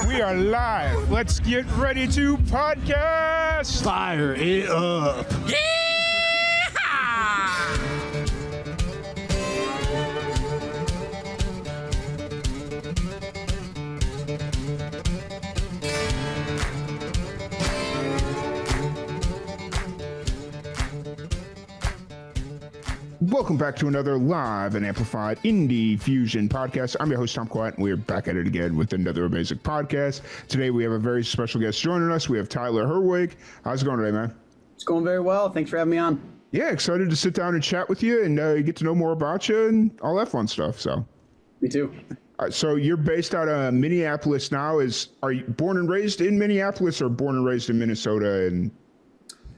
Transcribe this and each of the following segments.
We are live. Let's get ready to podcast. Fire it up. Welcome back to another live and amplified Indie Fusion podcast. I'm your host, Tom Quiet, and we're back at it again with another amazing podcast. Today, we have a very special guest joining us. We have Tyler Herwig. How's it going today, man? It's going very well. Thanks for having me on. Yeah, excited to sit down and chat with you and get to know more about you and all that fun stuff. So, me too. So you're based out of Minneapolis now. Are you born and raised in Minneapolis or born and raised in Minnesota? And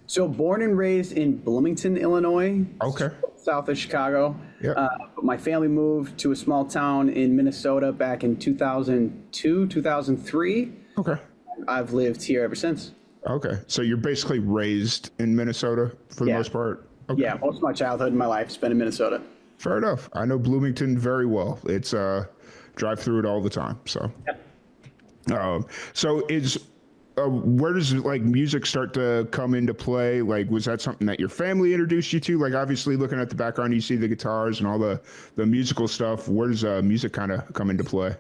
so born and raised in Bloomington, Illinois. Okay. South of Chicago. Yep. But my family moved to a small town in Minnesota back in 2002, 2003. Okay. I've lived here ever since. Okay. So you're basically raised in Minnesota for the most part? Okay. Yeah, most of my childhood and my life has been in Minnesota. Fair enough. I know Bloomington very well. It's drive through it all the time. So, where does like music start to come into play? Like, was that something that your family introduced you to? Like, obviously, looking at the background, you see the guitars and all the musical stuff. Where does music kind of come into play?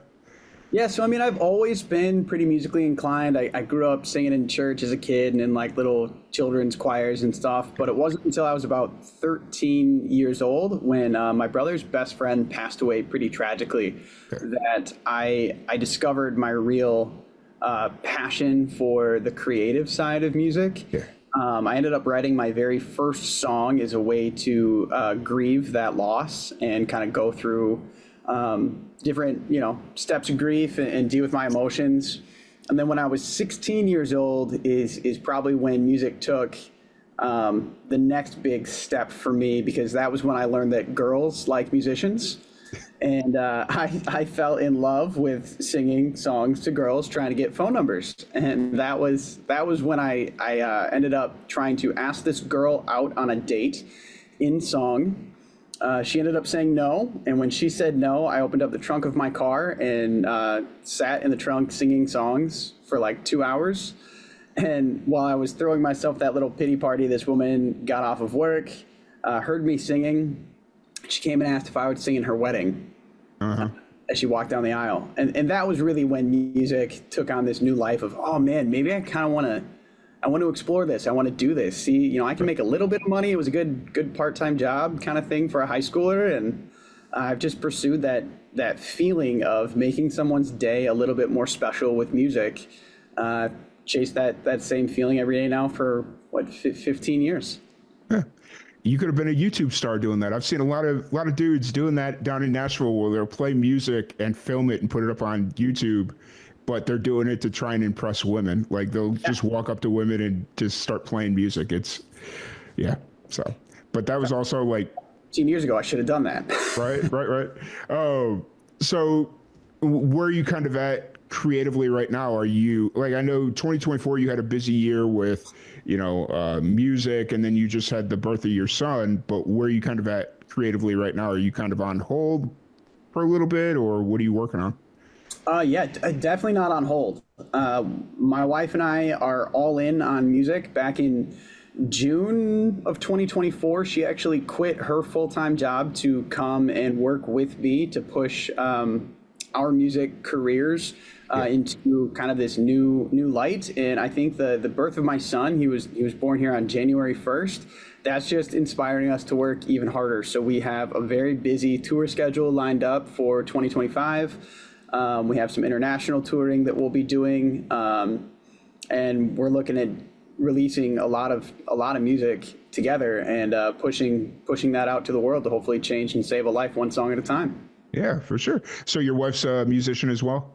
Yeah, so I mean, I've always been pretty musically inclined. I grew up singing in church as a kid and in like little children's choirs and stuff. But it wasn't until I was about 13 years old when my brother's best friend passed away pretty tragically that I discovered my real passion for the creative side of music. Yeah. I ended up writing my very first song as a way to grieve that loss and kind of go through different, steps of grief and deal with my emotions. And then when I was 16 years old is probably when music took the next big step for me, because that was when I learned that girls like musicians. And I fell in love with singing songs to girls, trying to get phone numbers. And that was when I ended up trying to ask this girl out on a date in song. She ended up saying no. And when she said no, I opened up the trunk of my car and sat in the trunk singing songs for like 2 hours. And while I was throwing myself that little pity party, this woman got off of work, heard me singing. She came and asked if I would sing in her wedding as she walked down the aisle. And that was really when music took on this new life of, oh man, maybe I kind of want to explore this. I want to do this. See, I can make a little bit of money. It was a good part-time job kind of thing for a high schooler. And I've just pursued that feeling of making someone's day a little bit more special with music. Chase that same feeling every day now for 15 years. Yeah. You could have been a YouTube star doing that. I've seen a lot of dudes doing that down in Nashville, where they'll play music and film it and put it up on YouTube, but they're doing it to try and impress women. Like they'll just walk up to women and just start playing music. But that was also like 15 years ago, I should have done that. Right. Oh, so where are you kind of at creatively right now? Are you like, I know 2024, you had a busy year with, music, and then you just had the birth of your son, but where are you kind of at creatively right now? Are you kind of on hold for a little bit, or what are you working on? Definitely not on hold. My wife and I are all in on music. Back in June of 2024, she actually quit her full-time job to come and work with me to push our music careers into kind of this new light. And I think the birth of my son, he was born here on January 1st. That's just inspiring us to work even harder. So we have a very busy tour schedule lined up for 2025. We have some international touring that we'll be doing, and we're looking at releasing a lot of music together and pushing that out to the world to hopefully change and save a life one song at a time. Yeah, for sure. So your wife's a musician as well?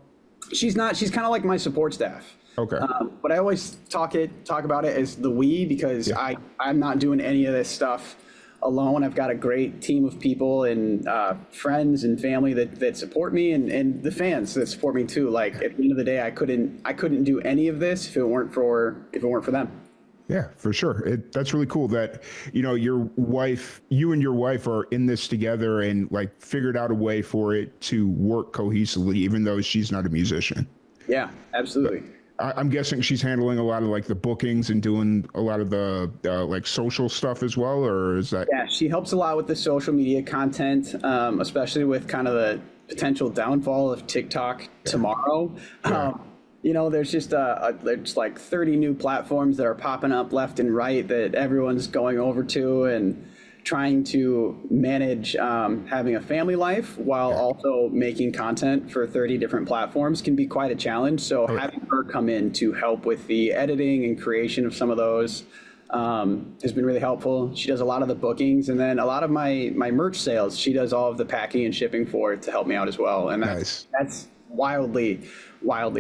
She's not. She's kind of like my support staff. Okay. But I always talk about it as the we, because I'm not doing any of this stuff alone. I've got a great team of people and friends and family that support me, and the fans that support me too. Like at the end of the day, I couldn't do any of this if it weren't for them. Yeah, for sure. That's really cool that, you and your wife are in this together and like figured out a way for it to work cohesively, even though she's not a musician. Yeah, absolutely. I'm guessing she's handling a lot of like the bookings and doing a lot of the like social stuff as well, or is that? Yeah, she helps a lot with the social media content, especially with kind of the potential downfall of TikTok tomorrow. Yeah. There's just there's like 30 new platforms that are popping up left and right that everyone's going over to, and trying to manage having a family life while also making content for 30 different platforms can be quite a challenge. So having her come in to help with the editing and creation of some of those has been really helpful. She does a lot of the bookings, and then a lot of my merch sales, she does all of the packing and shipping for to help me out as well. And that's wildly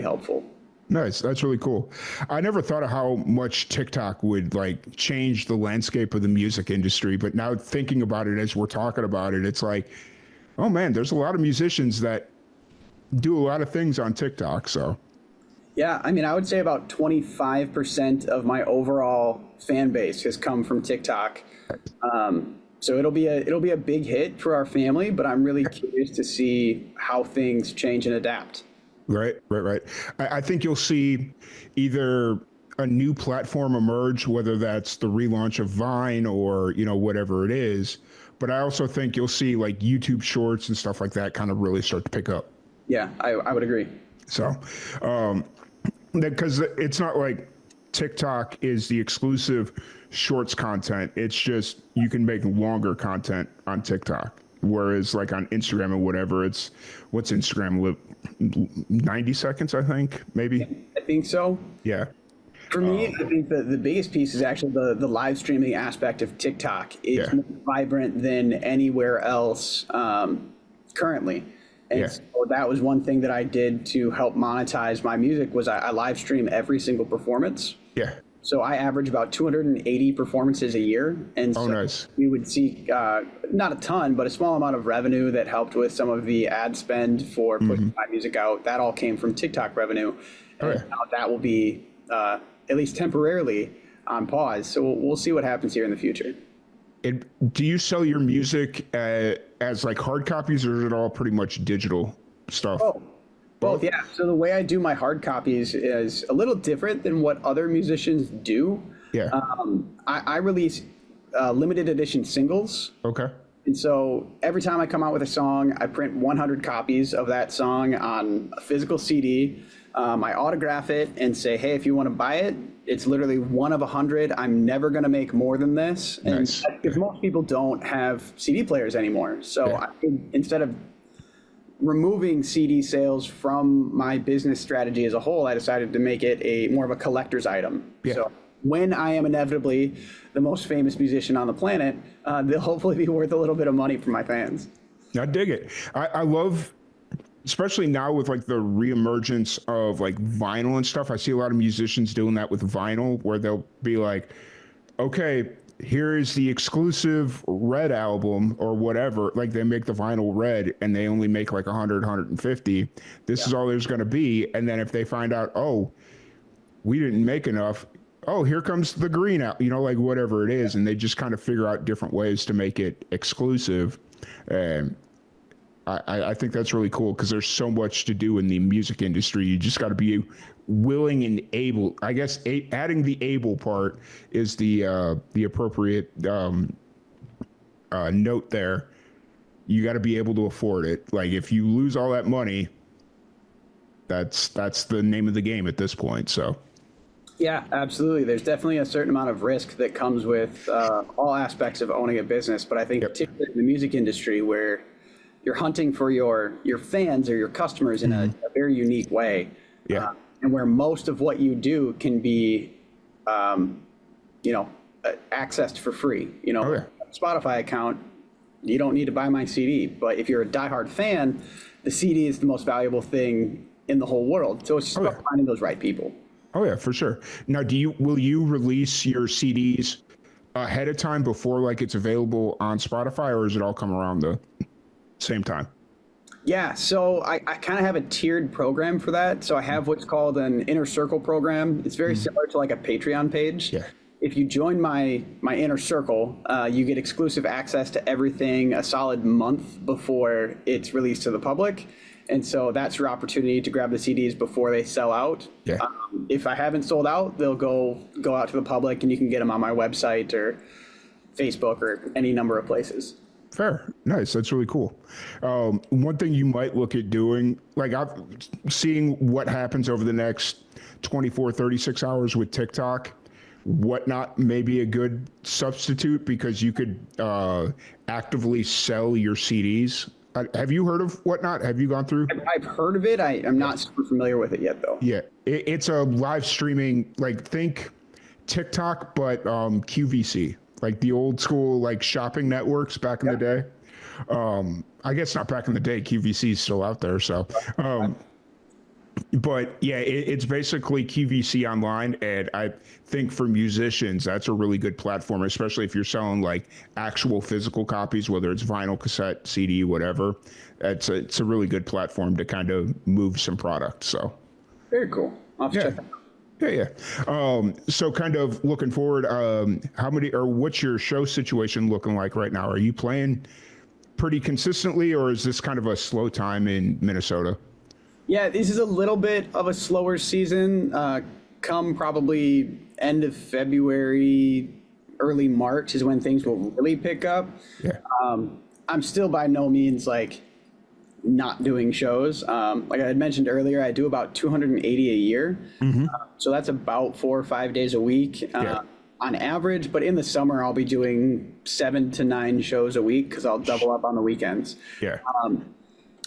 helpful. Nice. That's really cool. I never thought of how much TikTok would like change the landscape of the music industry, but now thinking about it as we're talking about it, it's like, oh man, there's a lot of musicians that do a lot of things on TikTok. So Yeah, I mean, I would say about 25% of my overall fan base has come from TikTok. So it'll be a big hit for our family, but I'm really curious to see how things change and adapt. Right. I think you'll see either a new platform emerge, whether that's the relaunch of Vine or, whatever it is. But I also think you'll see like YouTube shorts and stuff like that kind of really start to pick up. Yeah, I would agree. So, because it's not like TikTok is the exclusive shorts content. It's just you can make longer content on TikTok. Whereas like on Instagram or whatever, what's Instagram? 90 seconds, I think, maybe. I think so. Yeah. For me, I think the biggest piece is actually the live streaming aspect of TikTok. It's more vibrant than anywhere else currently. And so that was one thing that I did to help monetize my music was I live stream every single performance. Yeah. So I average about 280 performances a year. And so nice. We would see not a ton, but a small amount of revenue that helped with some of the ad spend for pushing my music out. That all came from TikTok revenue. And now that will be, at least temporarily, on pause. So we'll see what happens here in the future. Do you sell your music as like hard copies, or is it all pretty much digital stuff? Both, yeah. So the way I do my hard copies is a little different than what other musicians do. Yeah. I release limited edition singles. Okay. And so every time I come out with a song, I print 100 copies of that song on a physical CD. I autograph it and say, hey, if you want to buy it, it's literally one of 100. I'm never going to make more than this. And because most people don't have CD players anymore. So instead of removing CD sales from my business strategy as a whole, I decided to make it more of a collector's item. So when I am inevitably the most famous musician on the planet, they'll hopefully be worth a little bit of money for my fans. I dig it. I love, especially now with like the reemergence of like vinyl and stuff. I see a lot of musicians doing that with vinyl, where they'll be like, okay, here is the exclusive red album or whatever. Like they make the vinyl red and they only make like 100, 150. This is all there's going to be. And then if they find out, oh, we didn't make enough. Oh, here comes the green out, like whatever it is. And they just kind of figure out different ways to make it exclusive. And I think that's really cool because there's so much to do in the music industry. You just got to be willing and able. I guess adding the able part is the appropriate note there. You got to be able to afford it. Like if you lose all that money, that's the name of the game at this point. So. Yeah, absolutely. There's definitely a certain amount of risk that comes with all aspects of owning a business. But I think particularly in the music industry where you're hunting for your fans or your customers in a very unique way. Yeah. And where most of what you do can be, accessed for free. Spotify account, you don't need to buy my CD. But if you're a diehard fan, the CD is the most valuable thing in the whole world. So it's just about finding those right people. Oh yeah, for sure. Now, will you release your CDs ahead of time before like it's available on Spotify, or does it all come around the same time? Yeah, so I kind of have a tiered program for that. So I have what's called an inner circle program. It's very similar to like a Patreon page. Yeah. If you join my inner circle, you get exclusive access to everything a solid month before it's released to the public. And so that's your opportunity to grab the CDs before they sell out. Yeah. If I haven't sold out, they'll go out to the public, and you can get them on my website or Facebook or any number of places. Fair. Nice. That's really cool. One thing you might look at doing, like I've seeing what happens over the next 24, 36 hours with TikTok, Whatnot may be a good substitute because you could actively sell your CDs. Have you heard of Whatnot? Have you gone through? I've heard of it. I'm not super familiar with it yet, though. Yeah, it's a live streaming, like think TikTok, but QVC, like the old school like shopping networks back in the day. I guess not back in the day. QVC is still out there, so. But yeah, it's basically QVC online, and I think for musicians that's a really good platform, especially if you're selling like actual physical copies, whether it's vinyl, cassette, CD, whatever. It's a really good platform to kind of move some product. So very cool. I'll have to check that out. Yeah. So kind of looking forward, how many or what's your show situation looking like right now? Are you playing pretty consistently, or is this kind of a slow time in Minnesota? Yeah, this is a little bit of a slower season. Come probably end of February, early March is when things will really pick up. Yeah. I'm still by no means like not doing shows. Like I had mentioned earlier, I do about 280 a year. So that's about 4 or 5 days a week on average. But in the summer, I'll be doing 7 to 9 shows a week because I'll double up on the weekends. Yeah.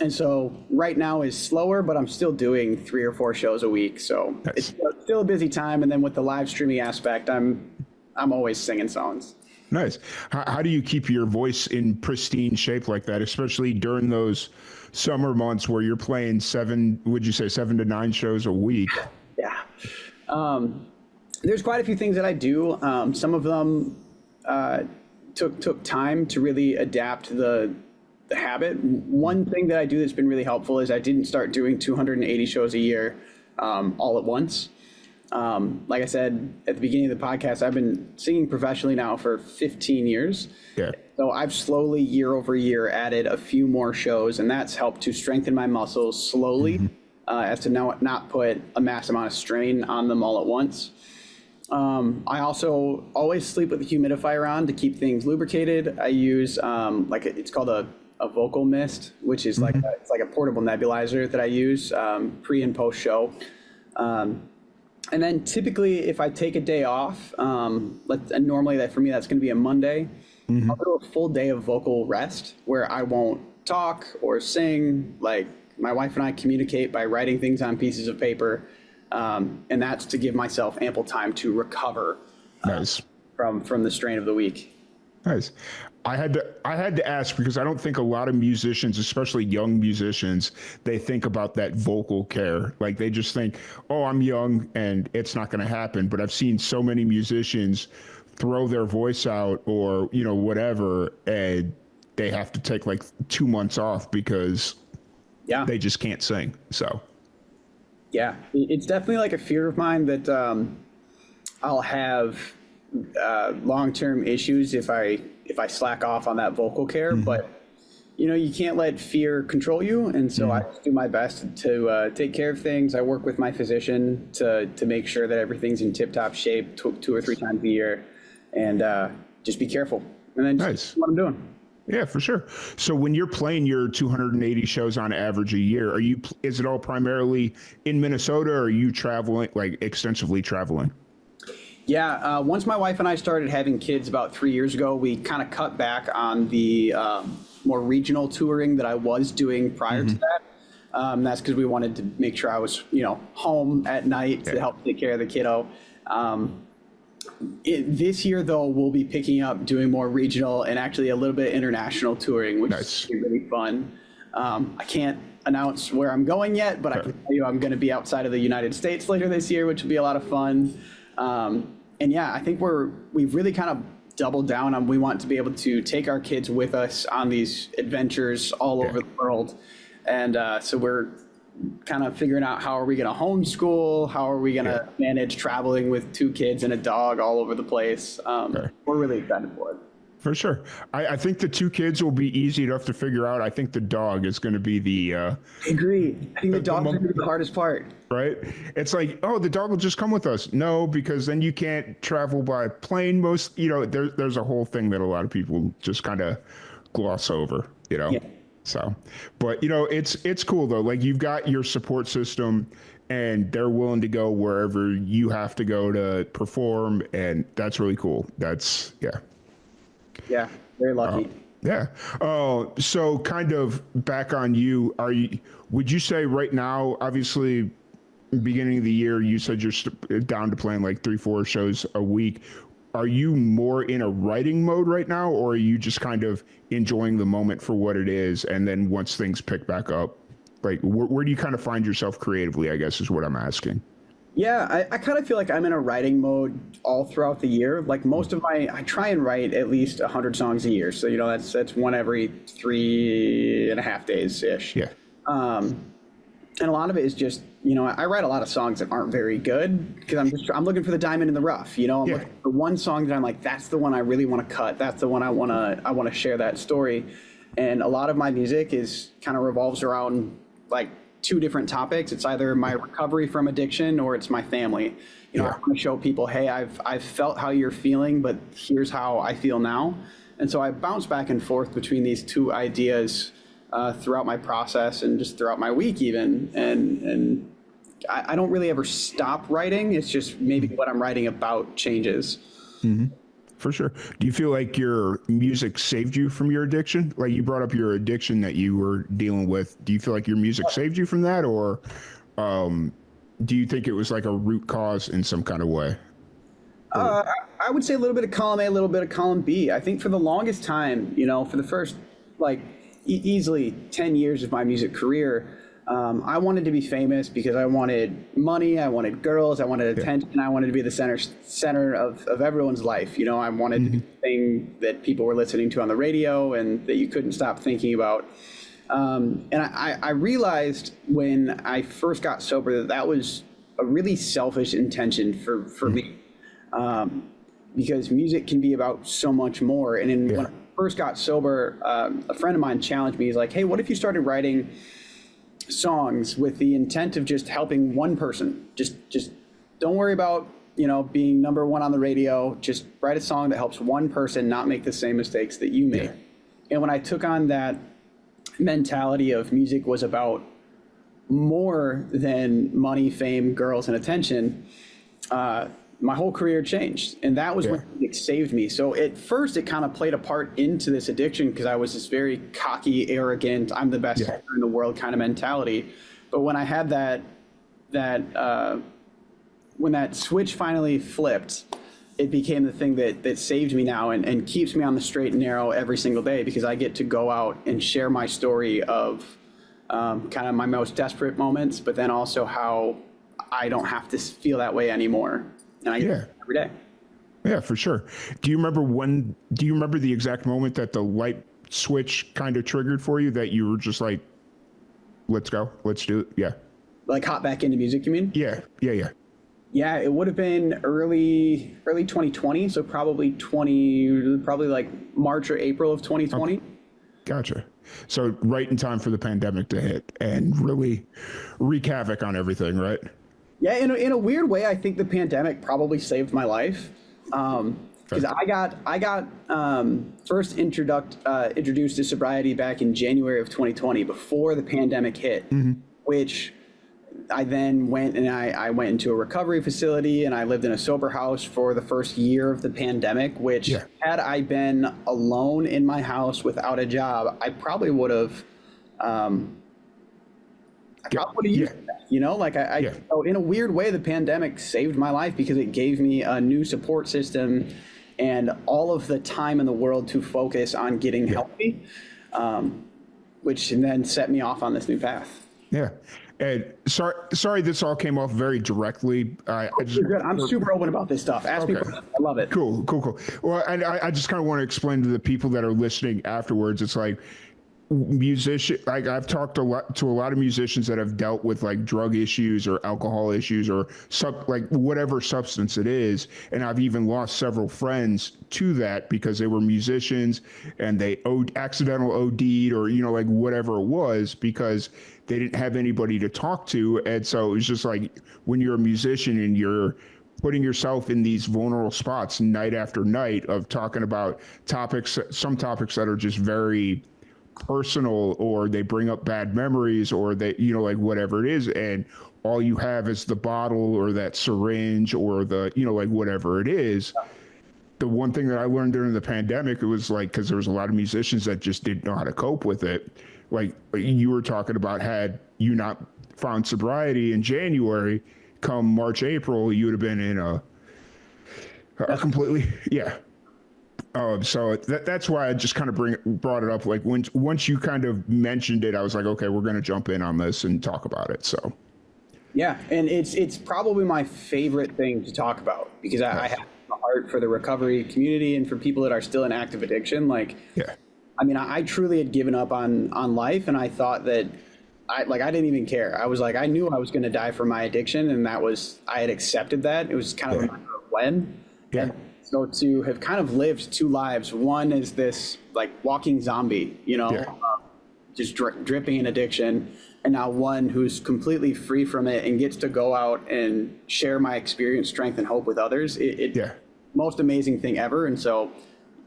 And so right now is slower, but I'm still doing 3 or 4 shows a week. So it's still a busy time. And then with the live streaming aspect, I'm always singing songs. Nice. How do you keep your voice in pristine shape like that, especially during those summer months where you're playing 7 to 9 shows a week? Yeah. There's quite a few things that I do. Some of them took time to really adapt the habit. One thing that I do that's been really helpful is I didn't start doing 280 shows a year all at once. Like I said at the beginning of the podcast, I've been singing professionally now for 15 years. Yeah. So I've slowly year over year added a few more shows, and that's helped to strengthen my muscles slowly as to not put a mass amount of strain on them all at once. I also always sleep with a humidifier on to keep things lubricated. I use it's called a vocal mist, which is it's like a portable nebulizer that I use pre and post show. And then typically if I take a day off, and normally for me that's going to be a Monday, I'll do a full day of vocal rest where I won't talk or sing. Like my wife and I communicate by writing things on pieces of paper. And that's to give myself ample time to recover Nice. from the strain of the week. Nice. I had to ask because I don't think a lot of musicians, especially young musicians, they think about that vocal care. Like they just think, oh, I'm young and it's not going to happen. But I've seen so many musicians throw their voice out or, whatever, and they have to take like 2 months off because they just can't sing. So. Yeah, it's definitely like a fear of mine that I'll have long-term issues if I slack off on that vocal care. But you can't let fear control you, and so I do my best to take care of things. I work with my physician to make sure that everything's in tip-top shape 2 or 3 times a year, and just be careful, and then just do what I'm doing. Yeah, for sure. So when you're playing your 280 shows on average a year, is it all primarily in Minnesota, or are you traveling, like extensively traveling? Yeah, once my wife and I started having kids about 3 years ago, we kind of cut back on the more regional touring that I was doing prior to that. That's because we wanted to make sure I was, home at night to help take care of the kiddo. This year, though, we'll be picking up doing more regional and actually a little bit international touring, which is really fun. I can't announce where I'm going yet, but I can tell you I'm going to be outside of the United States later this year, which will be a lot of fun. And yeah, I think we've really kind of doubled down on we want to be able to take our kids with us on these adventures all over the world. And so we're kind of figuring out how are we going to homeschool, how are we going to manage traveling with 2 kids and a dog all over the place. We're really excited for it. For sure. I think the two kids will be easy enough to figure out. I think the dog is going to be I agree. I think the dog's the gonna be the hardest part. right? It's like, oh, the dog will just come with us. No, because then you can't travel by plane. There's a whole thing that a lot of people just kind of gloss over. Yeah. So, but it's cool though. Like you've got your support system and they're willing to go wherever you have to go to perform. And that's really cool. Yeah. Yeah. Very lucky. Yeah. So kind of back on you, would you say right now, obviously beginning of the year, you said you're down to playing like 3-4 shows a week. Are you more in a writing mode right now, or are you just kind of enjoying the moment for what it is? And then once things pick back up, like where do you kind of find yourself creatively, I guess is what I'm asking. Yeah, I kind of feel like I'm in a writing mode all throughout the year. Like I try and write at least 100 songs a year. So, that's one every 3.5 days ish. Yeah. And a lot of it is just, I write a lot of songs that aren't very good because I'm looking for the diamond in the rough. I'm looking for one song that I'm like, that's the one I really want to cut. That's the one I want to share that story. And a lot of my music kind of revolves around like two different topics. It's either my recovery from addiction or it's my family. I want to show people, hey, I've felt how you're feeling, but here's how I feel now. And so I bounce back and forth between these two ideas throughout my process and just throughout my week even. And I don't really ever stop writing. It's just maybe what I'm writing about changes. Mm-hmm. For sure. Do you feel like your music saved you from your addiction? Like you brought up your addiction that you were dealing with. Do you feel like your music saved you from that? Or do you think it was like a root cause in some kind of way? I would say a little bit of column A, a little bit of column B. I think for the longest time, for the first like easily 10 years of my music career, I wanted to be famous because I wanted money, I wanted girls, I wanted attention, I wanted to be the center of everyone's life. I wanted to be the thing that people were listening to on the radio and that you couldn't stop thinking about. And I realized when I first got sober that was a really selfish intention for me, because music can be about so much more. And when I first got sober, a friend of mine challenged me. He's like, hey, what if you started writing songs with the intent of just helping one person? Just don't worry about, being number one on the radio. Just write a song that helps one person not make the same mistakes that you made. Yeah. And when I took on that mentality of music was about more than money, fame, girls, and attention, my whole career changed. And that was when music saved me. So at first it kind of played a part into this addiction because I was this very cocky, arrogant, I'm the best singer in the world kind of mentality. But when I had when that switch finally flipped, it became the thing that saved me now and keeps me on the straight and narrow every single day, because I get to go out and share my story of kind of my most desperate moments, but then also how I don't have to feel that way anymore. And I get every day. Yeah, for sure. Do you remember the exact moment that the light switch kind of triggered for you, that you were just like, let's go, let's do it? Yeah. Like hop back into music, you mean? Yeah. Yeah, it would have been early 2020. So probably like March or April of 2020. Okay. Gotcha. So right in time for the pandemic to hit and really wreak havoc on everything, right? Yeah, in a weird way, I think the pandemic probably saved my life, because I got first introduced to sobriety back in January of 2020, before the pandemic hit, which I then went into a recovery facility, and I lived in a sober house for the first year of the pandemic, which had I been alone in my house without a job, I probably would have used that, so in a weird way, the pandemic saved my life because it gave me a new support system and all of the time in the world to focus on getting healthy, which then set me off on this new path. Yeah. And sorry, this all came off very directly. You're good. I'm super open about this stuff. Ask me questions. I love it. Cool. Well, and I just kind of want to explain to the people that are listening afterwards. It's like, like I've talked to a lot of musicians that have dealt with like drug issues or alcohol issues or like whatever substance it is, and I've even lost several friends to that because they were musicians and they accidental OD'd or like whatever it was because they didn't have anybody to talk to, and so it's just like when you're a musician and you're putting yourself in these vulnerable spots night after night of talking about some topics that are just very personal, or they bring up bad memories, or they, like whatever it is, and all you have is the bottle or that syringe or the, like whatever it is. The one thing that I learned during the pandemic, it was like, because there was a lot of musicians that just didn't know how to cope with it. Like you were talking about, had you not found sobriety in January, come March, April, you would have been in a completely, yeah. So that's why I just kind of brought it up. Like once you kind of mentioned it, I was like, okay, we're going to jump in on this and talk about it. So, yeah, and it's probably my favorite thing to talk about because I have a heart for the recovery community and for people that are still in active addiction. Like, yeah, I mean, I truly had given up on life, and I thought that I didn't even care. I was like, I knew I was going to die from my addiction, and I had accepted that. It was kind of a matter of when. Yeah. And so to have kind of lived two lives, one is this like walking zombie, just dripping in addiction, and now one who's completely free from it and gets to go out and share my experience, strength, and hope with others. It's most amazing thing ever. And so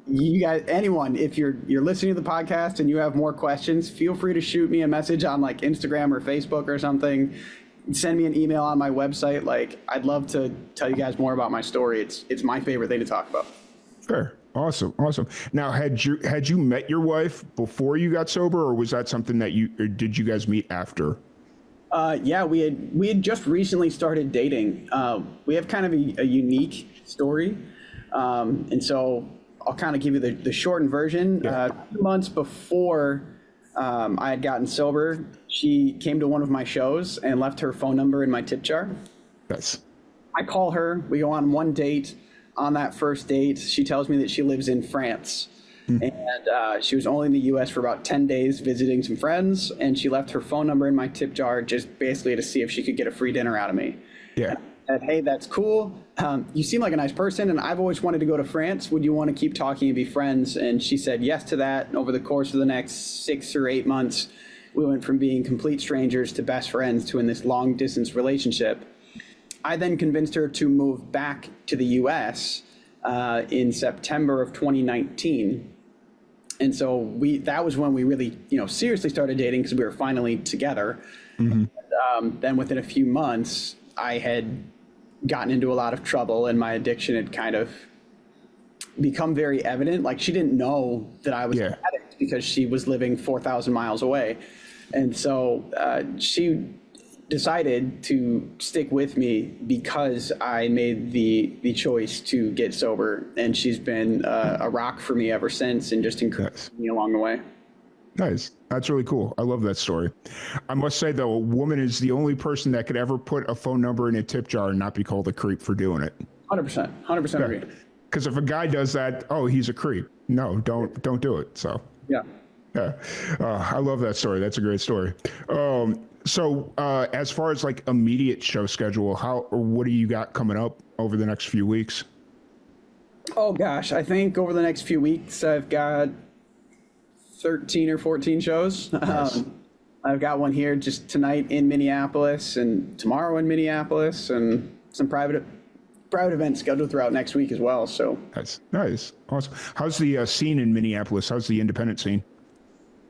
you guys, anyone, if you're listening to the podcast and you have more questions, feel free to shoot me a message on like Instagram or Facebook or something. Send me an email on my website. Like, I'd love to tell you guys more about my story. It's my favorite thing to talk about. Sure. Awesome. Now, had you met your wife before you got sober, or was that something that did you guys meet after? Yeah, we had just recently started dating. We have kind of a unique story. And so I'll kind of give you the shortened version. Yeah. 2 months before I had gotten sober, she came to one of my shows and left her phone number in my tip jar. Nice. I call her. We go on one date. On that first date, she tells me that she lives in France. And she was only in the U.S. for about 10 days visiting some friends, and she left her phone number in my tip jar just basically to see if she could get a free dinner out of me. Yeah. And, hey, that's cool. You seem like a nice person, and I've always wanted to go to France. Would you want to keep talking and be friends? And she said yes to that. And over the course of the next 6 or 8 months, we went from being complete strangers to best friends to in this long-distance relationship. I then convinced her to move back to the U.S. In September of 2019. And so that was when we really, seriously started dating because we were finally together. Mm-hmm. And, then within a few months, I had gotten into a lot of trouble and my addiction had kind of become very evident. Like, she didn't know that I was an addict because she was living 4,000 miles away. And so she decided to stick with me because I made the choice to get sober, and she's been a rock for me ever since, and just encouraged me along the way. Nice. That's really cool. I love that story. I must say, though, a woman is the only person that could ever put a phone number in a tip jar and not be called a creep for doing it. 100% agree. Because if a guy does that, oh, he's a creep. No, don't do it. So yeah. I love that story. That's a great story. So as far as like immediate show schedule, what do you got coming up over the next few weeks? Oh gosh, I think over the next few weeks I've got 13 or 14 shows. Nice. I've got one here just tonight in Minneapolis and tomorrow in Minneapolis, and some private events scheduled throughout next week as well. So nice. Awesome. How's the scene in Minneapolis? How's the independent scene?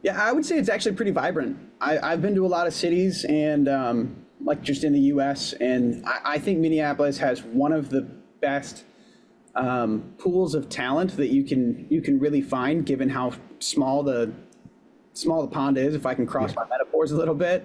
Yeah, I would say it's actually pretty vibrant. I've been to a lot of cities and like just in the U.S. and I think Minneapolis has one of the best pools of talent that you can really find, given how small the pond is. If I can cross my metaphors a little bit,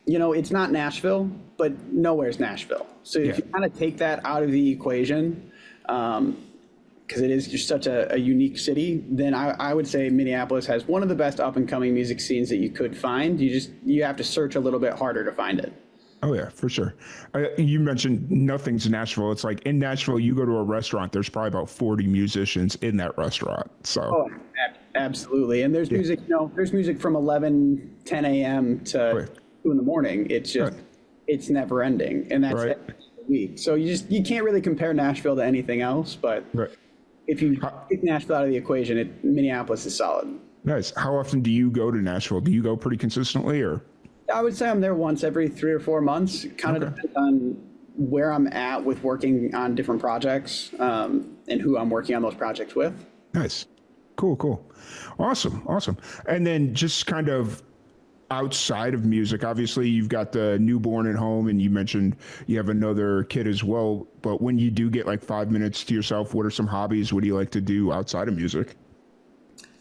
it's not Nashville, but nowhere's Nashville. So if you kind of take that out of the equation, because it is just such a unique city, then I would say Minneapolis has one of the best up-and-coming music scenes that you could find. You have to search a little bit harder to find it. Oh, yeah, for sure. You mentioned nothing's Nashville. It's like in Nashville, you go to a restaurant, there's probably about 40 musicians in that restaurant. So Absolutely. And there's music, there's music from 11, 10 a.m. to Right. 2 in the morning. It's just, it's never ending. And that's Right. every week. So you can't really compare Nashville to anything else. But Right. if you take Nashville out of the equation, Minneapolis is solid. Nice. How often do you go to Nashville? Do you go pretty consistently, or? I would say I'm there once every 3 or 4 months. Kind of depends on where I'm at with working on different projects, and who I'm working on those projects with. Nice. Cool. Awesome. And then just kind of outside of music, obviously you've got the newborn at home, and you mentioned you have another kid as well. But when you do get like 5 minutes to yourself, what are some hobbies? What do you like to do outside of music?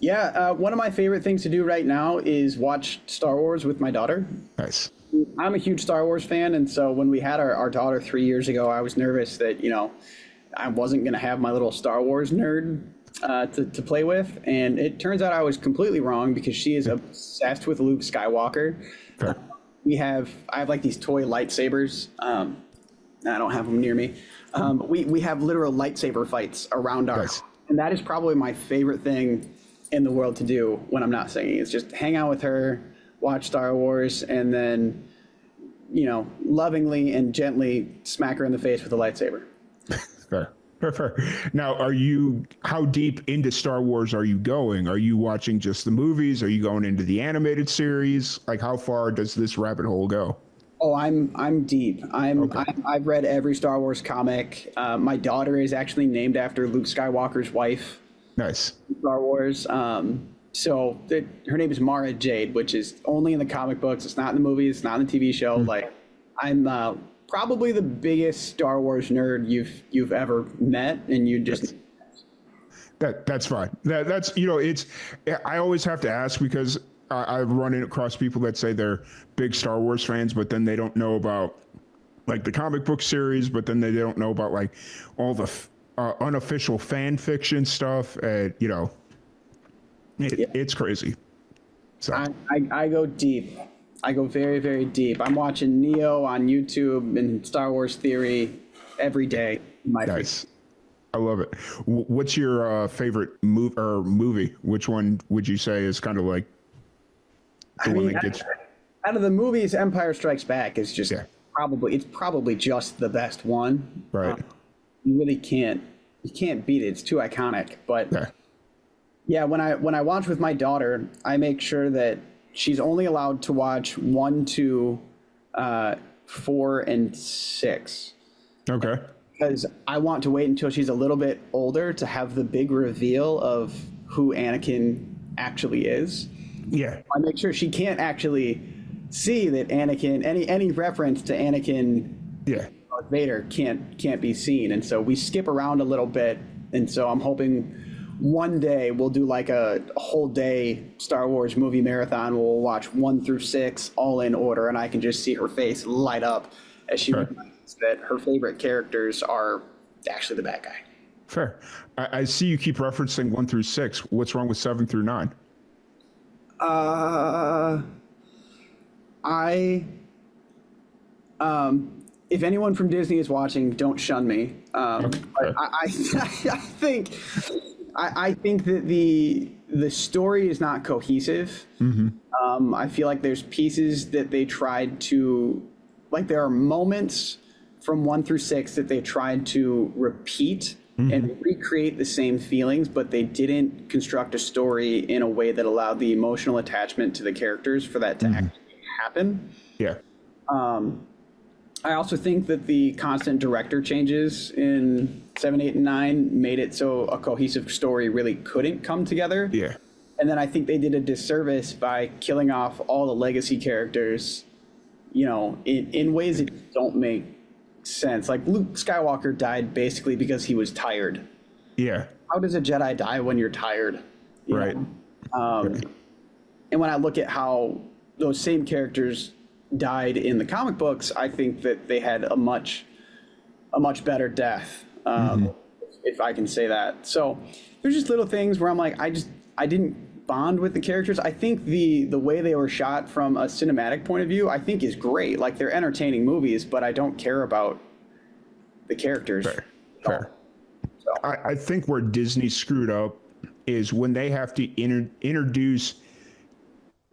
Yeah, one of my favorite things to do right now is watch Star Wars with my daughter. Nice. I'm a huge Star Wars fan, and so when we had our daughter 3 years ago, I was nervous that, I wasn't going to have my little Star Wars nerd to play with. And it turns out I was completely wrong, because she is obsessed with Luke Skywalker. Fair. I have like these toy lightsabers. I don't have them near me. We have literal lightsaber fights around our Nice. house. And that is probably my favorite thing in the world to do when I'm not singing. It's just hang out with her, watch Star Wars, and then, lovingly and gently smack her in the face with a lightsaber. Fair. Now, how deep into Star Wars are you going? Are you watching just the movies? Are you going into the animated series? Like, how far does this rabbit hole go? Oh, I'm deep. I've read every Star Wars comic. My daughter is actually named after Luke Skywalker's wife. Nice. Star Wars. So her name is Mara Jade, which is only in the comic books. It's not in the movies. It's not in the TV show. Like, I'm probably the biggest Star Wars nerd you've ever met, and you just. That's fine. That's it's. I always have to ask, because I've run across people that say they're big Star Wars fans, but then they don't know about like the comic book series, but then they don't know about like all the unofficial fan fiction stuff. It's crazy. So I go deep. I go very, very deep. I'm watching Neo on YouTube and Star Wars Theory every day. Nice. I love it. What's your favorite movie? Which one would you say is kind of like the one that gets? Out of the movies, Empire Strikes Back is just probably just the best one. Right. You really can't beat it. It's too iconic. But yeah, when I watch with my daughter, I make sure that she's only allowed to watch 1, 2, 4, and 6. Okay. Because I want to wait until she's a little bit older to have the big reveal of who Anakin actually is. Yeah. I make sure she can't actually see that Anakin, any reference to Anakin, Darth Vader can't be seen. And so we skip around a little bit. And so I'm hoping one day we'll do like a whole day Star Wars movie marathon. We'll watch 1 through 6 all in order, and I can just see her face light up as she realizes that her favorite characters are actually the bad guy. Fair. I see you keep referencing 1 through 6. What's wrong with 7 through 9? If anyone from Disney is watching, don't shun me. But I think that the story is not cohesive. I feel like there's pieces that they tried to, like there are moments from 1 through 6 that they tried to repeat and recreate the same feelings, but they didn't construct a story in a way that allowed the emotional attachment to the characters for that to actually happen. Yeah. I also think that the constant director changes in 7, 8, and 9 made it so a cohesive story really couldn't come together. Yeah. And then I think they did a disservice by killing off all the legacy characters, in ways that don't make sense. Like Luke Skywalker died basically because he was tired. Yeah. How does a Jedi die when you're tired? Right. And when I look at how those same characters died in the comic books, I think that they had a much better death, if I can say that. So there's just little things where I'm like, I didn't bond with the characters. I think the way they were shot from a cinematic point of view, I think is great. Like they're entertaining movies, but I don't care about the characters. Fair. So. I think where Disney screwed up is when they have to introduce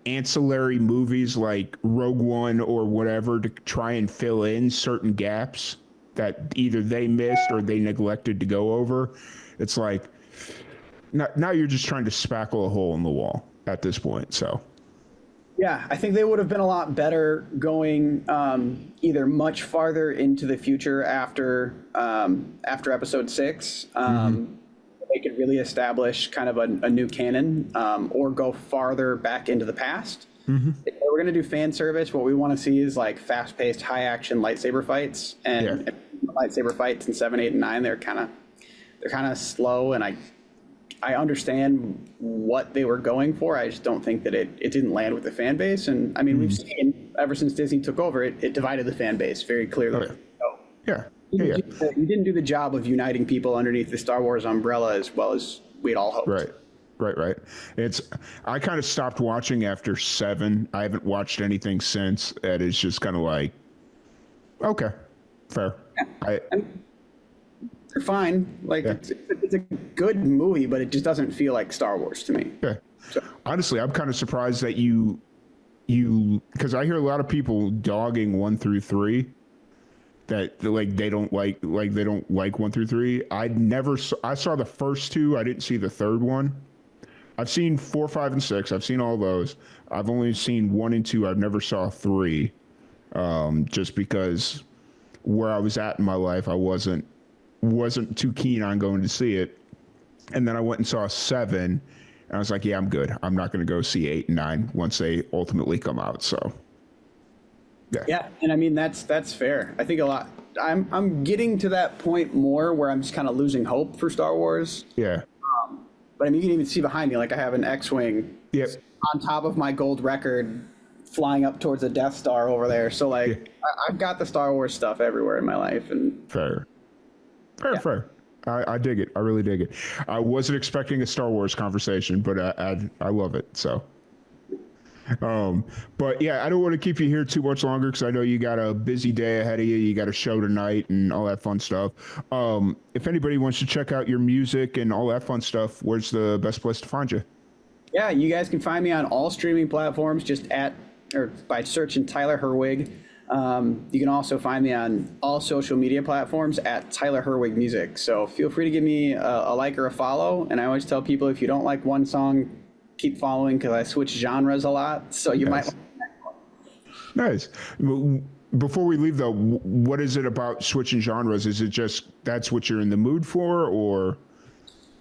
ancillary movies like Rogue One or whatever to try and fill in certain gaps that either they missed or they neglected to go over. It's like now you're just trying to spackle a hole in the wall at this point. So yeah, I think they would have been a lot better going either much farther into the future after episode 6. They could really establish kind of a new canon, or go farther back into the past. If we're going to do fan service, what we want to see is like fast-paced, high-action lightsaber fights. And lightsaber fights in 7, 8, and 9, they're kind of slow, and I understand what they were going for. I just don't think that it didn't land with the fan base. And I mean, we've seen ever since Disney took over, it divided the fan base very clearly. You didn't do the job of uniting people underneath the Star Wars umbrella as well as we'd all hoped. Right. I kind of stopped watching after 7. I haven't watched anything since. And it's just kind of like, okay, fair. Yeah. They're fine. Like it's a good movie, but it just doesn't feel like Star Wars to me. Yeah. So. Honestly, I'm kind of surprised that you because I hear a lot of people dogging 1 through 3. That like they don't like 1 through 3. I saw the first 2. I didn't see the third one. I've seen 4, 5, and 6. I've seen all those. I've only seen 1 and 2. I've never saw 3. Just because where I was at in my life, I wasn't too keen on going to see it. And then I went and saw 7, and I was like, yeah, I'm good. I'm not going to go see 8 and 9 once they ultimately come out. So. Yeah, and I mean that's fair. I think a lot. I'm getting to that point more where I'm just kind of losing hope for Star Wars. Yeah. But I mean, you can even see behind me, like I have an X-wing on top of my gold record, flying up towards the Death Star over there. So like, I've got the Star Wars stuff everywhere in my life. And fair. I dig it. I really dig it. I wasn't expecting a Star Wars conversation, but I love it. So. But yeah, I don't want to keep you here too much longer because I know you got a busy day ahead of you. You got a show tonight and all that fun stuff. If anybody wants to check out your music and all that fun stuff, where's the best place to find you? Yeah, you guys can find me on all streaming platforms just by searching Tyler Herwig. You can also find me on all social media platforms at Tyler Herwig Music. So feel free to give me a like or a follow. And I always tell people, if you don't like one song, keep following because I switch genres a lot. So you might want the next one. Nice. Before we leave, though, what is it about switching genres? Is it just that's what you're in the mood for, or?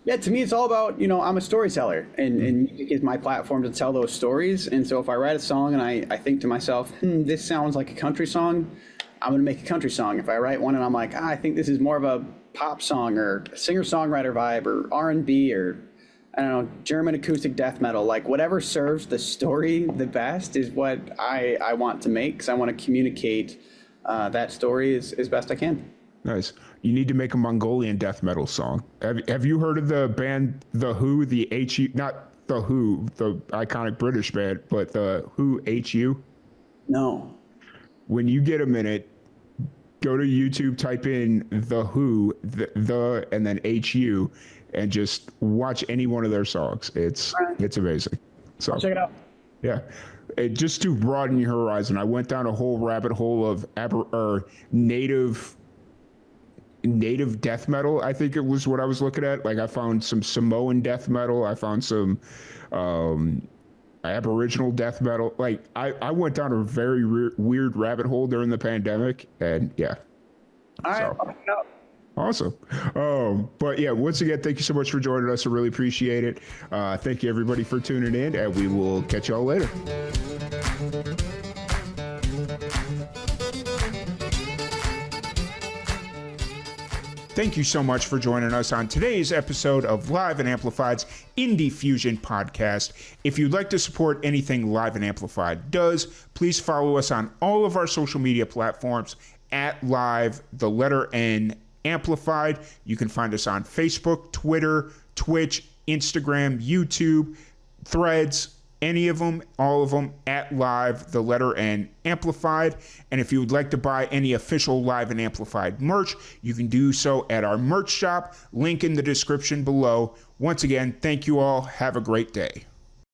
Yeah, to me, it's all about, I'm a storyteller, and music is my platform to tell those stories. And so if I write a song and I think to myself, this sounds like a country song, I'm going to make a country song. If I write one and I'm like, I think this is more of a pop song or singer-songwriter vibe or R&B or I don't know, German acoustic death metal, like whatever serves the story the best is what I want to make, because I want to communicate that story as best I can. Nice. You need to make a Mongolian death metal song. Have you heard of the band The Who, the HU, not The Who, the iconic British band, but The Who HU? No. When you get a minute, go to YouTube, type in The Who, the and then HU, and just watch any one of their songs. It's amazing. So I'll check it out. Yeah. Just to broaden your horizon, I went down a whole rabbit hole of native death metal. I think it was what I was looking at. Like I found some Samoan death metal. I found some Aboriginal death metal. Like I went down a very weird rabbit hole during the pandemic, and yeah. All right. So. Awesome. But yeah, once again, thank you so much for joining us. I really appreciate it. Thank you everybody for tuning in, and we will catch y'all later. Thank you so much for joining us on today's episode of Live and Amplified's Indie Fusion podcast. If you'd like to support anything Live and Amplified does, please follow us on all of our social media platforms at Live, the letter N, Amplified. You can find us on Facebook, Twitter, Twitch, Instagram, YouTube, Threads, any of them, all of them, at Live, the letter N, Amplified. And if you would like to buy any official Live and Amplified merch, you can do so at our merch shop. Link in the description below. Once again, thank you all. Have a great day.